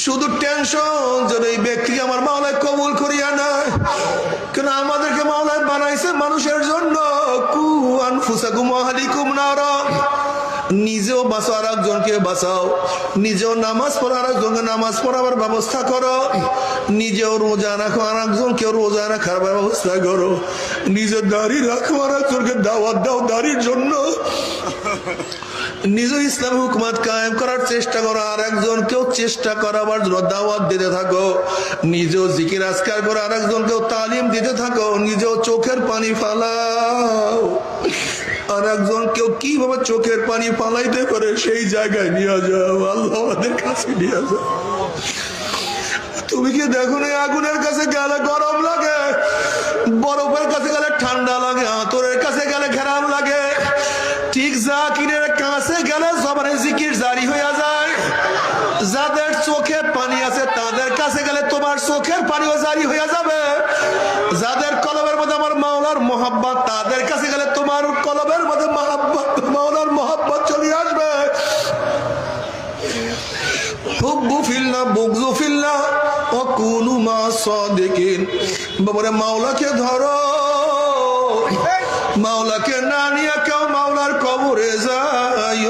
শুধু টেনশন যেন এই ব্যক্তিকে আমার মাওলায় কবুল করিয়া নেয়। কেন আমাদেরকে মাওলায় বানাইছে মানুষের জন্য। কু আনফুসাকুম ওয়া আহলিকুম নারা, নিজেও বাঁচো আর একজনকে বাঁচাও, নিজেও নামাজ পড়ো আর একজনকে নামাজ পড়াবার ব্যবস্থা করো, নিজেও রোজা রাখো আর একজনকেও রোজা রাখার ব্যবস্থা করো, নিজের দাড়ি রাখো আর একজনকে দাওয়াত দাও দাড়ির জন্য, নিজ ইসলাম হুকুমত কায়েম করার চেষ্টা করো আর একজনকেও চেষ্টা করাবার জন্য দাওয়াত দিতে থাকো, নিজেও জিকির আজকার করো আর একজনকেও তালিম দিতে থাকো, নিজেও চোখের পানি ফালাও আর একজন কেউ কিভাবে চোখের পানি ফালাইতে পারে সেই জায়গায় নিয়ে যাও, আল্লাহ আমাদের কাছে নিয়ে যাও। তুমি কি দেখো না আগুনের কাছে গেলে গরম লাগে, বরফের কাছে গেলে ঠান্ডা লাগে, আতরের কাছে গেলে ঘেরাম লাগে, ঠিক জাকিরের কাছে গেলে জবানে জিকির জারি হয়ে যায়। যাদের চোখে পানি আছে তাদের কাছে গেলে তোমার চোখের পানিও জারি হয়ে যাবে। যাদের কলবের মধ্যে আমার মাওলার মোহাব্বত তাদের কাছে গেলে তোমার কলবের মধ্যে মাওলার মোহাব্বত চলে আসবে। হুব্বু ফিল্লাহ বুগযু ফিল্লাহ ওয়া কুনু মা সাদিকিন। বাবারে মাওলাকে ধরো, মাওলাকে না নিয়ে কেউ মাওলার কবরে যায়।